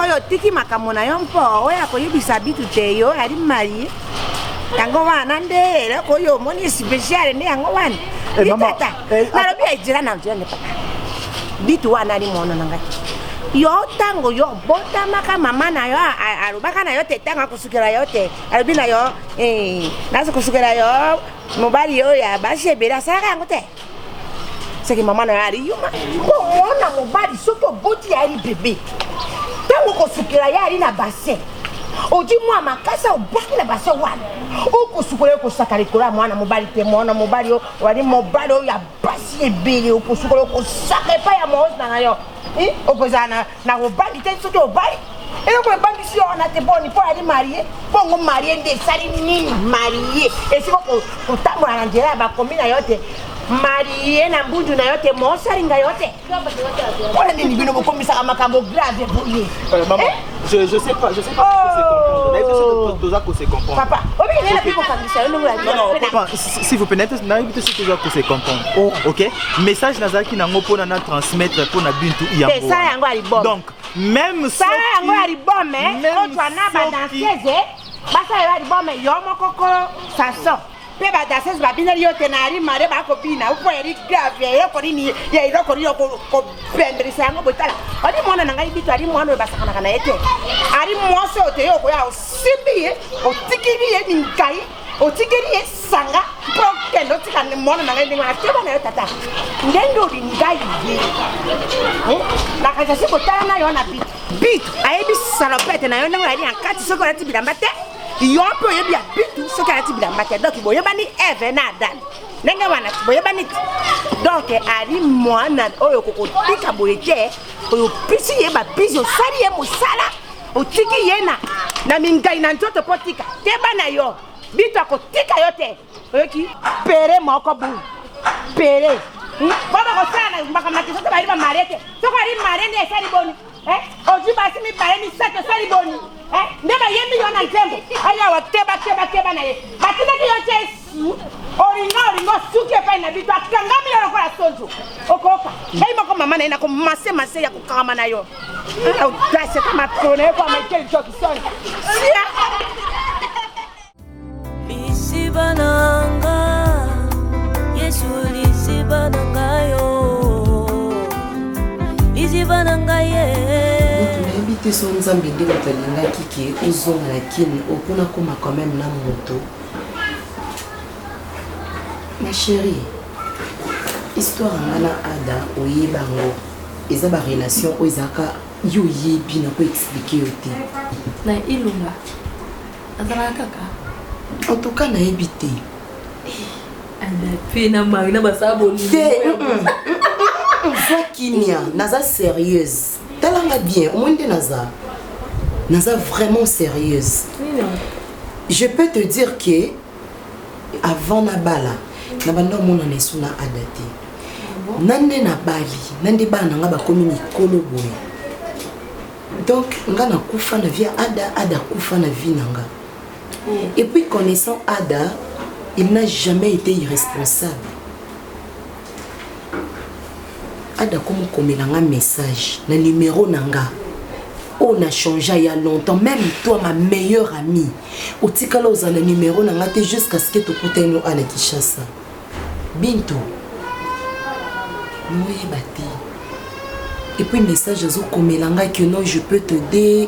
Elle a dit que ma camona yon po, ouais, a connu Bisabi tout est yo, elle est mariée. yango wana nde eloko oyo omoni spécial nde yango wana tata nalobi ejira na njira ne papa bitu wana ali mwana na ngai yo tango yo botamaka mama na yo alobaka na yo te tango akusukela yo te alobi na yo nazo kusukela yo mobali yo ya basi ebele asalaka yango te seki mama na yo ali yuma omona mobali soki oboti ya ali bebe tango kosukela ye ali na basin odi mwa makasa obwaki na basin wana okosukela okosaka likolo ya mwana mobali te mwana mobali yo wali mobali oyo ya basi ebele okosukela okosaka epai ya mozi na yo opozana na obandi te soki obali eloko ebangisi yo wana te boni mpo ali marie bongo marie nde esali nini marie esiko kotambola na nzela ya bakomi na yo te marie na mbundu na yo te mosalinga yo te mpona nini bino bokomisaka makambo grave boye je sais pas ce que c'est comprendre. Papa, non, papa, s'il vous plaît, n'arrivez ce que c'est comprendre. Ok? Message nazaki nango pour na transmettre pour na bintu yango. Ça yango ali bon. Donc, même ça yango ali bon mais quand na ba danseuse, ba ça ali bon mais yo moko ça sort. Pe ba danseuse ba bineli yo tenari mare ba ko bina, uko eri grave yo ko ni ya iro ko yo ko pendrisa yango botala. Odi mwana na ngai bitu ali mwana ba sakana kana yete. Ali mwaso te yo ko ya osimbi o tikiri ye ninkai o tikiri ye sanga pro kendo tikane mwana na ngai ni ma teba na yo tata. Ndendo di ngai ye. Na kaza siko tala na yo na bitu ayebi salopete na yo na ali ankati soko na tibidamba te. Yo po yebi bitu soko na tibidamba te. Donc bo yebani Eve na Adam. Nenga wana bo yebani. Donc ali mwana oyo kokotika boyete oyo pisi yeba pisi o sali ye musala o tiki yena na mingai na ntoto potika teba na yo bitu akotika yo te oyoki pere moko bu pere baba ko sana mbaka kisoto bali ba marete soko ali marende sali boni oji basi mi bare mi sato sali boni ndeba yemi yo na ntembo aya wa teba na ye batina ki yo chesu oringo suki epai na bitu akangami yo lokola sonjo okoka ngai moko mama na ye nako mase ya kokangama na yo c'est ma tournée pour Michael Jackson. Lisibananga Yesu lisibananga yo lisibananga ye Tunabite so nzambe nde batalinga kiki ozonga lakini opona koma quand même na moto. Ma chérie, histoire ngana ada oyebango eza ba relation oyaka yo yebi na ko expliquer yote na ilunga azala kaka en tout cas na ebité ana pena mari na basabo ni voix kimia naza sérieuse talanga bien au moins de naza vraiment sérieuse. Je peux te dire que avant na bala na banda mona nesuna adate nande na bali nande bana nga bakomi mikolo boye. Donc nga na kufa na vie ada kufa na vie nanga. Et puis connaissant Ada, il n'a jamais été irresponsable. Ada comme komelanga message na numéro nanga. On a changé il y a longtemps, même toi ma meilleure amie. Au tikala ozala numéro nanga te jusqu'à ce que tu kuteno ana Kishasa. Binto. Oui, bati. Et puis message azo komelanga que non je peux t'aider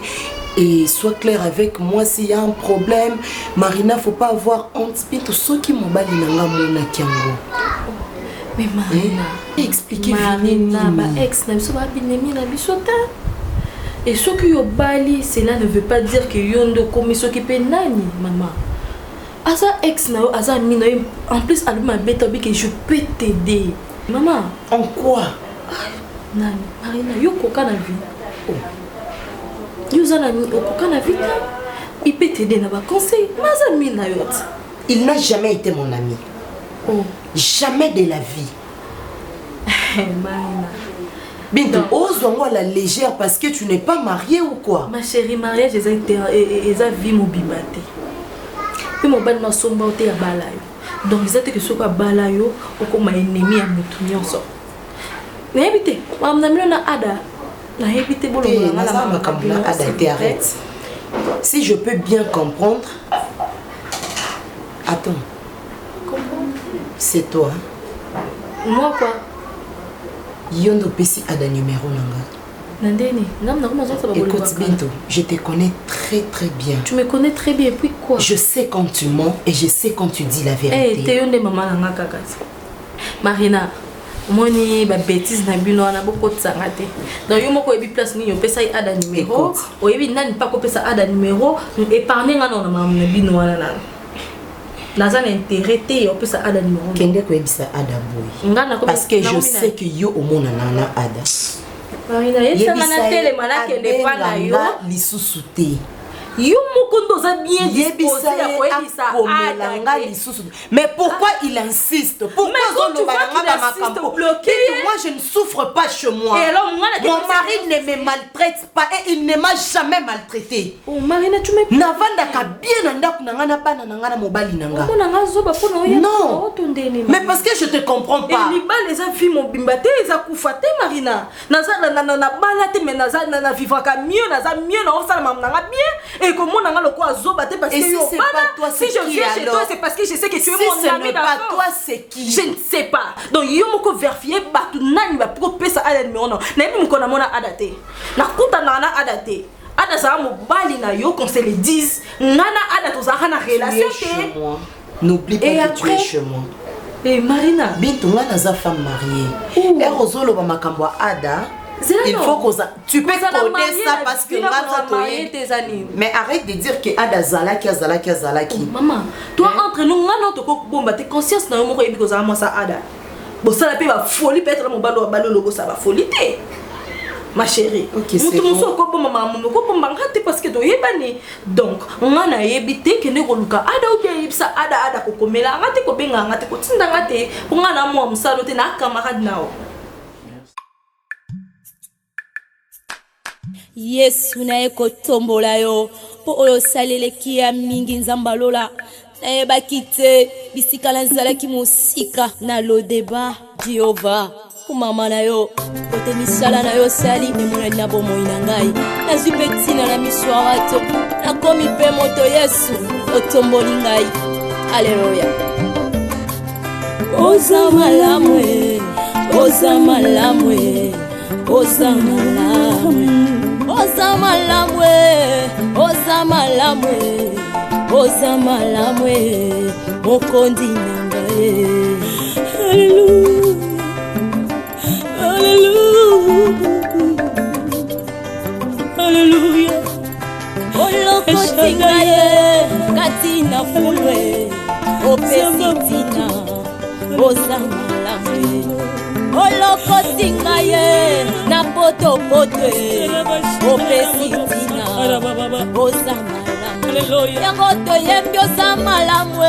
et sois clair avec moi s'il y a un problème. Marina faut pas avoir honte. Binto so ki mobali nanga mona kiango. Mais Marina, expliquez Marina ba ex na biso ba binemi na biso ta. Et ce qui est bali, cela ne veut pas dire que yondo comme ce qui peut nani, maman. Asa ex na asa mino en plus elle m'a bête que je peux t'aider. Maman, en quoi? Nani, Marina, yo koka na vie. Oh. Yo zana ni koka na vie. Il peut t'aider na ba conseil. Maza mina yot. Il n'a jamais été mon ami. Oh, jamais de la vie. Marina. Bintou, ose-moi la légère parce que tu n'es pas mariée ou quoi? Ma chérie, mariage est un vie mobibate. Puis mon ban m'a sombre au à balayo. Donc, ils étaient que ce soit balayo ou comme un ennemi à me so. Mais évitez, ma mère n'a ada. N'a évité bon arrête. Si je peux bien comprendre, Attends. Comprends? C'est toi. Moi quoi? Yondo Pessi a des numéros nanga. Écoute Binto, je te connais très très bien. Tu me connais très bien, puis quoi? Je sais quand tu mens et je sais quand tu dis la vérité. Eh, t'es une de maman nanga kakati. Marina, moni ba bêtise na bino na boko tsangate. Donc yo moko ebi place ni yo pesa i ada numéro. O ebi nani pa ko pesa ada numéro, épargner nga na maman na bino wana na. Naza na intérêt te yo pesa ada numéro. Kende ko ebisa ada boy. Parce que je sais que yo au mona nana ada. Marina, yesa mana tele malake ne pa na yo. Lisusu te. Yo mokondo za bien disposé à quoi mais pourquoi il insiste? Pourquoi moi je ne souffre pas chez moi. Mon mari ne me maltraite pas et il ne m'a jamais maltraité. Oh Marina, tu me navanda ka bien ndaku nanga bana nanga mobali nanga. Non. Mais parce que je te comprends pas. Et liba les filles mon bimbate les a kufate Marina. Naza na balate mais naza na vivre ka mieux naza mieux na osala nanga bien. Et comment on a le quoi zobaté parce que si c'est pas toi, si je viens chez toi c'est parce que je sais que tu es mon ami d'avant. Pas toi c'est qui? Je ne sais pas. Donc yo moko vérifier batu nani va pour pesa ala numéro non. Na bi mko na mona adate. Na kuta na adate. Ada sa mo bali na yo qu'on se le dise. Nana ada to za na relation chez moi. N'oublie pas que tu es chez moi. Et Marina, Bintou ngana za femme mariée. Et Rosolo ba makambo ada. Il faut que tu peux connaître ça parce que mais arrête de dire que Ada Zalaki. Maman, toi entre nous, t'es conscience na yo que ça ça Ada. Bon ça la paix va folie peut-être mon balo logo ça va folie té. Ma chérie. OK, c'est bon. Maman, parce que donc on a évité que ne koluka Ada ou bien ibsa Ada ko komela ngate ko benga ngate ko tinda ngate ko ngana mo musalo te na camarade nao. Yesu na eko tombola yo po oyo saleleki ya mingi nzambalola na yebaki te bisika na nzalaki mosika na lodeba Jehova kumama na yo kote misala na yo sali emonani na bomoi na ngai nazwi mpe ntina na miso ya bato nakomi mpe moto Yesu otomboli ngai aleluya oza malamu oza malamu oza malamu oza malamwe, oza malamwe, oza malamwe, mokondi nangaye. Hallelujah, hallelujah, hallelujah. Olokoti ngaye, katina fulwe, opesitina, oza malamwe. Olokoti ngaye na poto opesitina oza malamu yango toyembi oza malamu